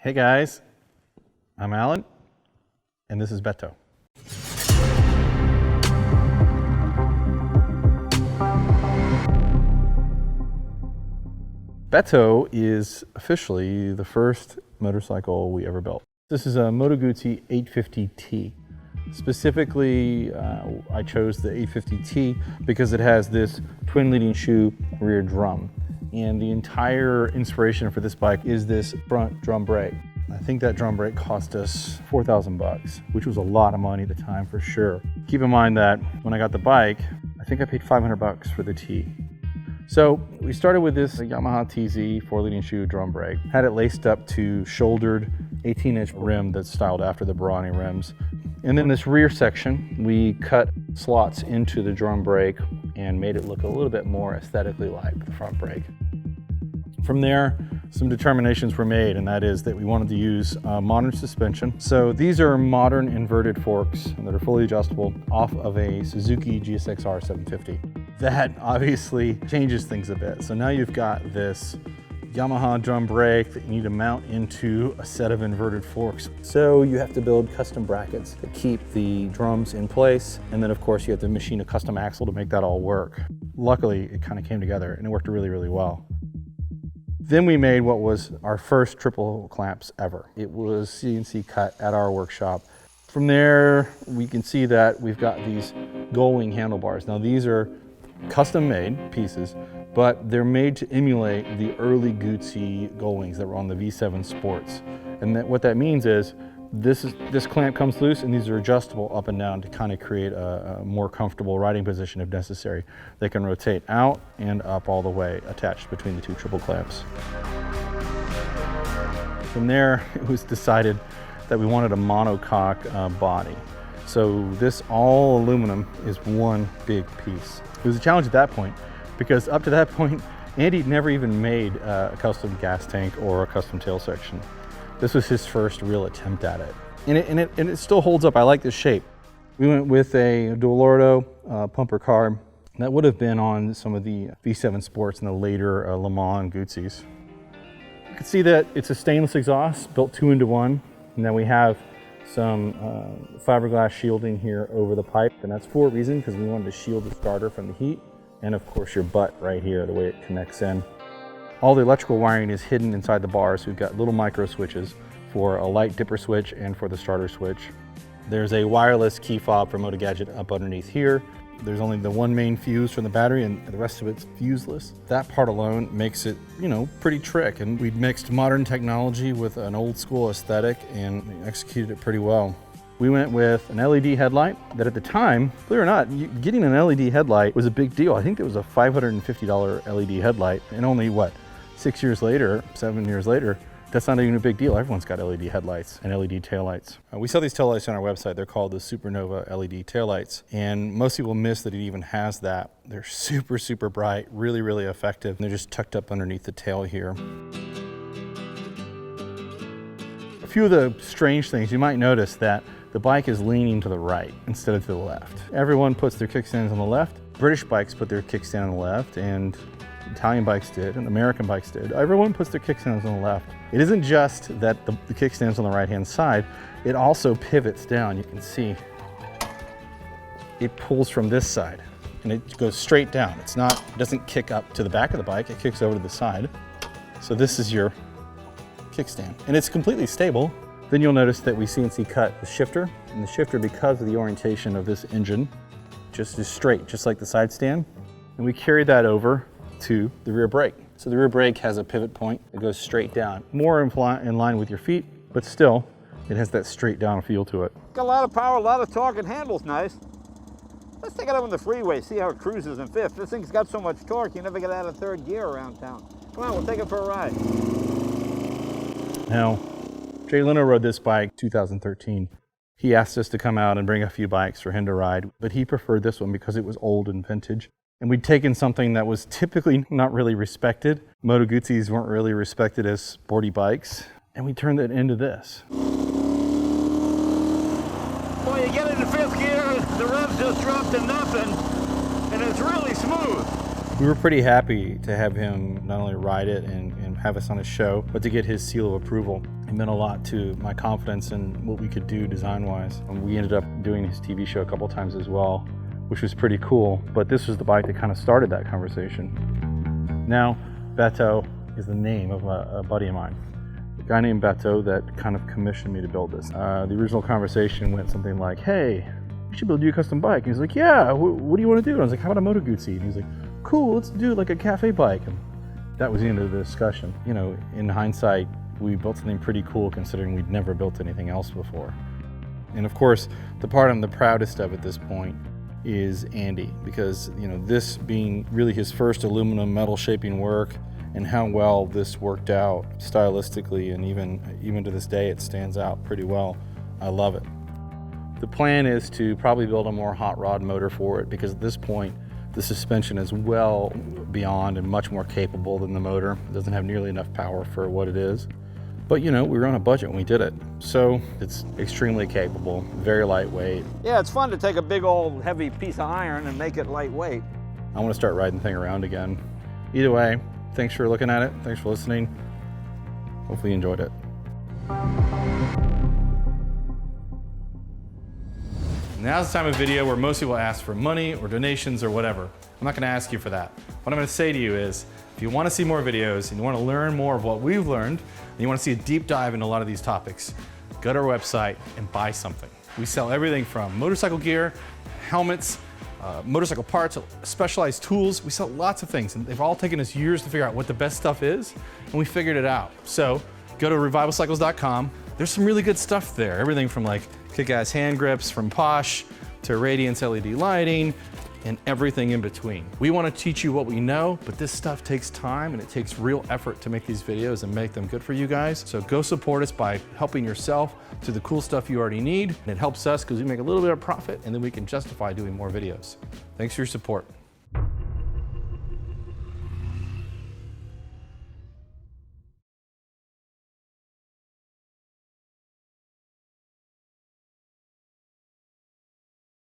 Hey guys, I'm Alan, and this is Beto. Beto is officially the first motorcycle we ever built. This is a Moto Guzzi 850T. Specifically, I chose the 850T because it has this twin leading shoe rear drum. And the entire inspiration for this bike is this front drum brake. I think that drum brake cost us 4,000 bucks, which was a lot of money at the time for sure. Keep in mind that when I got the bike, I think I paid 500 bucks for the T. So we started with this Yamaha TZ 4-leading shoe drum brake. Had it laced up to shouldered 18-inch rim that's styled after the Barani rims. And then this rear section, we cut slots into the drum brake and made it look a little bit more aesthetically like the front brake. From there, some determinations were made, and that is that we wanted to use modern suspension. So these are modern inverted forks that are fully adjustable off of a Suzuki GSX-R 750. That obviously changes things a bit. So now you've got this Yamaha drum brake that you need to mount into a set of inverted forks. So you have to build custom brackets to keep the drums in place. And then of course you have to machine a custom axle to make that all work. Luckily, it kind of came together and it worked really, really well. Then we made what was our first triple clamps ever. It was CNC cut at our workshop. From there, we can see that we've got these gull wing handlebars. Now these are custom made pieces, but they're made to emulate the early Guzzi gull wings that were on the V7 Sports. And what that means is this clamp comes loose and these are adjustable up and down to kind of create a more comfortable riding position if necessary. They can rotate out and up all the way attached between the two triple clamps. From there, it was decided that we wanted a monocoque body. So this all aluminum is one big piece. It was a challenge at that point because up to that point, Andy never even made a custom gas tank or a custom tail section. This was his first real attempt at it. And it still holds up. I like this shape. We went with a Dolordo pumper carb that would have been on some of the V7 Sports and the later Le Mans Guzzis. You can see that it's a stainless exhaust built 2-into-1. And then we have some fiberglass shielding here over the pipe. And that's for a reason, because we wanted to shield the starter from the heat. And of course your butt right here, the way it connects in. All the electrical wiring is hidden inside the bars. We've got little micro switches for a light dipper switch and for the starter switch. There's a wireless key fob for Moto Gadget up underneath here. There's only the one main fuse from the battery and the rest of it's fuseless. That part alone makes it, pretty trick. And we mixed modern technology with an old school aesthetic and executed it pretty well. We went with an LED headlight that at the time, believe it or not, getting an LED headlight was a big deal. I think it was a $550 LED headlight, and only 7 years later, that's not even a big deal. Everyone's got LED headlights and LED taillights. We sell these taillights on our website. They're called the Supernova LED taillights. And most people miss that it even has that. They're super, super bright, really, really effective. And they're just tucked up underneath the tail here. A few of the strange things, you might notice that the bike is leaning to the right instead of to the left. Everyone puts their kickstands on the left. British bikes put their kickstand on the left, and Italian bikes did, and American bikes did. Everyone puts their kickstands on the left. It isn't just that the kickstand's on the right-hand side, it also pivots down. You can see it pulls from this side, and it goes straight down. It doesn't kick up to the back of the bike, it kicks over to the side. So this is your kickstand, and it's completely stable. Then you'll notice that we CNC cut the shifter, and the shifter, because of the orientation of this engine, just is straight, just like the side stand. And we carried that over to the rear brake. So the rear brake has a pivot point that goes straight down, more in line with your feet, but still, it has that straight down feel to it. Got a lot of power, a lot of torque, and handles nice. Let's take it up on the freeway, see how it cruises in fifth. This thing's got so much torque, you never get out of third gear around town. Come on, we'll take it for a ride. Now, Leno rode this bike 2013. He asked us to come out and bring a few bikes for him to ride, but he preferred this one because it was old and vintage. And we'd taken something that was typically not really respected. Moto Guzzis weren't really respected as sporty bikes, and we turned it into this. Well, you get into fifth gear, the revs just drop to nothing, and it's really smooth. We were pretty happy to have him not only ride it and have us on his show, but to get his seal of approval. It meant a lot to my confidence in what we could do design-wise. And we ended up doing his TV show a couple times as well, which was pretty cool. But this was the bike that kind of started that conversation. Now, Beto is the name of a buddy of mine. A guy named Beto that kind of commissioned me to build this. The original conversation went something like, hey, we should build you a custom bike. And he's like, yeah, what do you want to do? And I was like, how about a Moto Guzzi? And he's like, cool, let's do like a cafe bike. And that was the end of the discussion. You know, in hindsight, we built something pretty cool considering we'd never built anything else before. And of course, the part I'm the proudest of at this point is Andy, because, you know, this being really his first aluminum metal shaping work, and how well this worked out stylistically, and even to this day it stands out pretty well. I love it. The plan is to probably build a more hot rod motor for it, because at this point the suspension is well beyond and much more capable than the motor. It doesn't have nearly enough power for what it is. But you know, we were on a budget when we did it. So it's extremely capable, very lightweight. Yeah, it's fun to take a big old heavy piece of iron and make it lightweight. I want to start riding the thing around again. Either way, thanks for looking at it. Thanks for listening. Hopefully you enjoyed it. Now's the time of video where most people ask for money or donations or whatever. I'm not going to ask you for that. What I'm going to say to you is, if you want to see more videos and you want to learn more of what we've learned, and you want to see a deep dive into a lot of these topics, go to our website and buy something. We sell everything from motorcycle gear, helmets, motorcycle parts, specialized tools. We sell lots of things, and they've all taken us years to figure out what the best stuff is, and we figured it out. So go to revivalcycles.com. There's some really good stuff there. Everything from like kick-ass hand grips from Posh to Radiance LED lighting, and everything in between. We want to teach you what we know, but this stuff takes time and it takes real effort to make these videos and make them good for you guys. So go support us by helping yourself to the cool stuff you already need. And it helps us because we make a little bit of profit, and then we can justify doing more videos. Thanks for your support.